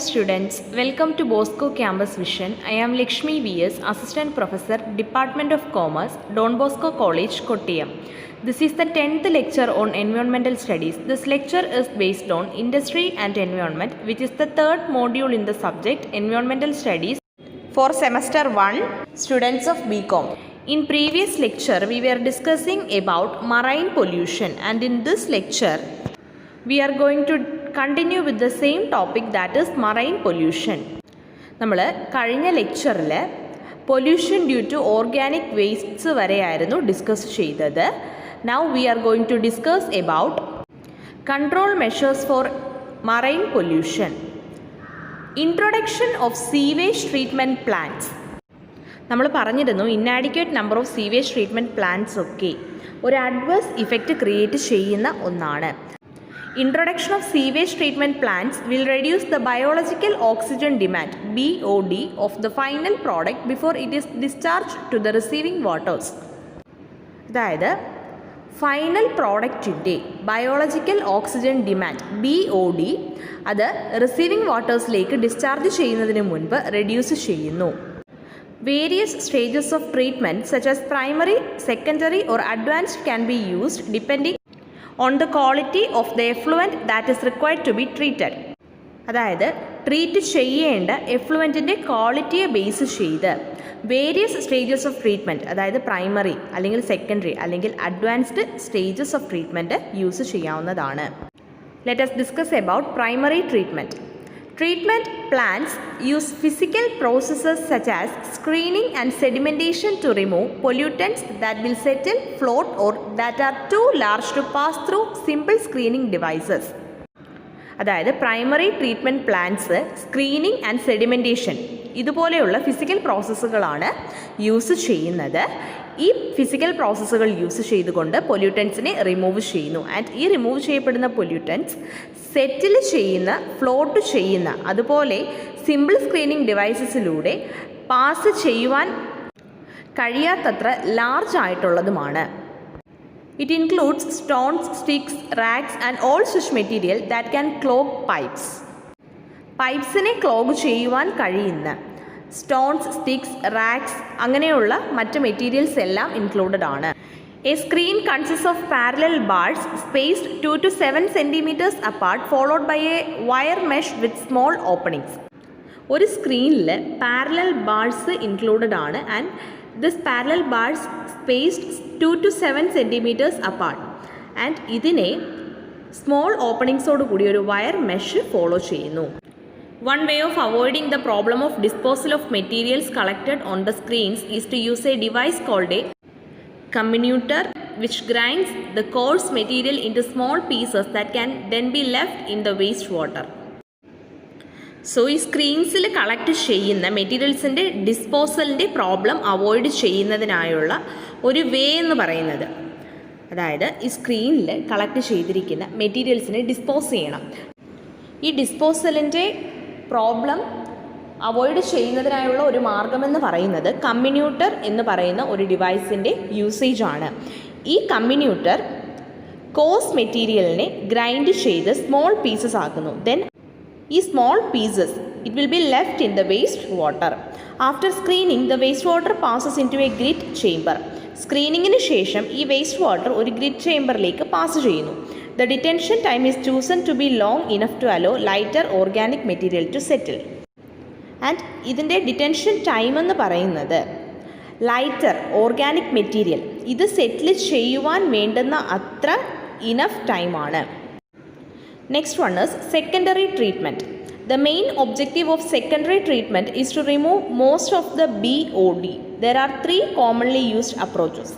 students, welcome to Bosco Campus Vision. I am Lakshmi V.S., Assistant Professor, Department of Commerce, Don Bosco College, Kottayam. This is the 10th lecture on Environmental Studies. This lecture is based on Industry and Environment, which is the third module in the subject Environmental Studies for Semester 1, students of BCom. In previous lecture, we were discussing about marine pollution, and in this lecture, we are going to continue with the same topic, that is marine pollution. നമ്മൾ കഴിഞ്ഞ ലെക്ചറിൽ pollution due to organic wastes വരെയായിരുന്നു discuss ചെയ്തത്. Now we are going to discuss about control measures for marine pollution. Introduction of sewage treatment plants. നമ്മൾ പറഞ്ഞിരുന്നു inadequate number of sewage treatment plants ഒക്കെ ഒരു adverse effect create ചെയ്യുന്ന ഒന്നാണ്. Introduction of sewage treatment plants will reduce the biological oxygen demand (BOD) of the final product before it is discharged to the receiving waters. അതായത് final പ്രോഡക്റ്റിൻ്റെ biological oxygen demand BOD അത് receiving വാട്ടേഴ്സിലേക്ക് discharge ചെയ്യുന്നതിന് മുൻപ് reduce ചെയ്യുന്നു. Various stages of treatment such as primary, secondary or advanced can be used depending on the quality of the effluent that is required to be treated. അതായത് treat ചെയ്യേണ്ട എഫ്ലുവൻറ്റിൻ്റെ ക്വാളിറ്റിയെ base ചെയ്ത് various stages of treatment, അതായത് primary അല്ലെങ്കിൽ secondary അല്ലെങ്കിൽ advanced stages of treatment use ചെയ്യാവുന്നതാണ്. Let us discuss about primary treatment. Treatment plants use physical processes such as screening and sedimentation to remove pollutants that will settle, float or that are too large to pass through simple screening devices. അതായത് primary treatment plants screening and sedimentation ഇതുപോലെയുള്ള physical പ്രോസസ്സുകളാണ് use ചെയ്യുന്നത്. ഈ physical പ്രോസസ്സുകൾ use ചെയ്തുകൊണ്ട് പൊല്യൂട്ടൻസിനെ remove ചെയ്യുന്നു. And ഈ remove ചെയ്യപ്പെടുന്ന pollutants സെറ്റിൽ ചെയ്യുന്ന, ഫ്ലോട്ട് ചെയ്യുന്ന, അതുപോലെ സിമ്പിൾ സ്ക്രീനിങ് ഡിവൈസസിലൂടെ പാസ് ചെയ്യുവാൻ കഴിയാത്തത്ര large ആയിട്ടുള്ളതുമാണ്. It includes stones, sticks, rags and all such material that can clog pipes. പൈപ്പ്സിനെ ക്ലോഗ് ചെയ്യുവാൻ കഴിയുന്ന സ്റ്റോൺസ്, സ്റ്റിക്സ്, റാഗ്സ് അങ്ങനെയുള്ള മറ്റ് മെറ്റീരിയൽസ് എല്ലാം ഇൻക്ലൂഡഡ് ആണ്. A screen consists of parallel bars spaced 2 to 7 centimeters apart followed by a wire mesh with small openings. ഒരു സ്ക്രീനിൽ parallel bars included ആണ്. And this parallel bars spaced 2 to 7 centimeters apart. And ഇതിനെ small ഓപ്പണിങ്സോട് കൂടി ഒരു wire mesh follow ചെയ്യുന്നു. One way of avoiding the problem of disposal of materials collected on the screens is to use a device called a comminutor, which grinds the coarse material into small pieces that can then be left in the wastewater. So ഈ സ്ക്രീൻസിൽ collect ചെയ്യുന്ന മെറ്റീരിയൽസിൻ്റെ ഡിസ്പോസലിൻ്റെ problem avoid ചെയ്യുന്നതിനായുള്ള ഒരു വേ എന്ന് പറയുന്നത്, അതായത് ഈ സ്ക്രീനിൽ collect ചെയ്തിരിക്കുന്ന മെറ്റീരിയൽസിനെ dispose ചെയ്യണം. ഈ ഡിസ്പോസലിൻ്റെ പ്രോബ്ലം അവോയ്ഡ് ചെയ്യുന്നതിനായുള്ള ഒരു മാർഗമെന്ന് പറയുന്നത് കമ്മിന്യൂട്ടർ എന്ന് പറയുന്ന ഒരു ഡിവൈസിൻ്റെ യൂസേജ് ആണ്. ഈ കമ്മിന്യൂട്ടർ കോസ് മെറ്റീരിയലിനെ ഗ്രൈൻഡ് ചെയ്ത് സ്മോൾ പീസസ് ആക്കുന്നു. ദെൻ ഈ small pieces it will be left in the waste water. After screening the waste water passes into a grit chamber. സ്ക്രീനിങ്ങിന് ശേഷം ഈ വേസ്റ്റ് വാട്ടർ ഒരു ഗ്രിറ്റ് ചേംബറിലേക്ക് പാസ് ചെയ്യുന്നു. The detention time is chosen to be long enough to allow lighter organic material to settle. And ഇതിൻ്റെ detention time എന്ന് പറയുന്നത് lighter organic material ഇത് സെറ്റിൽ ചെയ്യുവാൻ വേണ്ടുന്ന അത്ര ഇനഫ് ടൈമാണ്. Next one is secondary treatment. The main objective of secondary treatment is to remove most of the BOD. There are 3 commonly used approaches.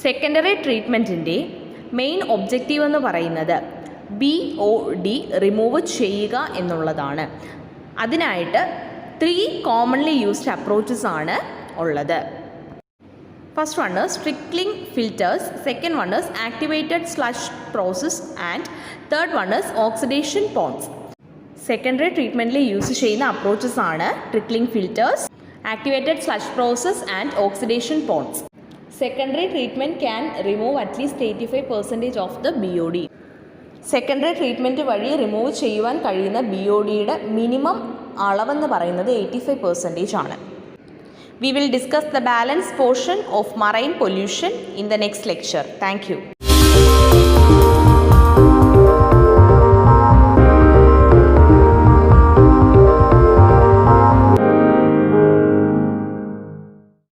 Secondary treatmentൻ്റെ main objective എന്ന് പറയുന്നത് BOD റിമൂവ് ചെയ്യുക എന്നുള്ളതാണ്. അതിനായിട്ട് 3 commonly used approaches ആണ് ഉള്ളത്. First one is trickling filters, second one is activated sludge process and third one is oxidation ponds. Secondary treatmentൽ use ചെയ്യുന്ന അപ്രോച്ചസ് ആണ് trickling filters, activated sludge process and oxidation ponds. Secondary treatment can remove at least 85% of the BOD. Secondary treatment വഴി remove ചെയ്യുവാൻ കഴിയുന്ന BODയുടെ minimum അളവെന്ന് പറയുന്നത് 85% ആണ്. We will discuss the balance portion of marine pollution in the next lecture. Thank you.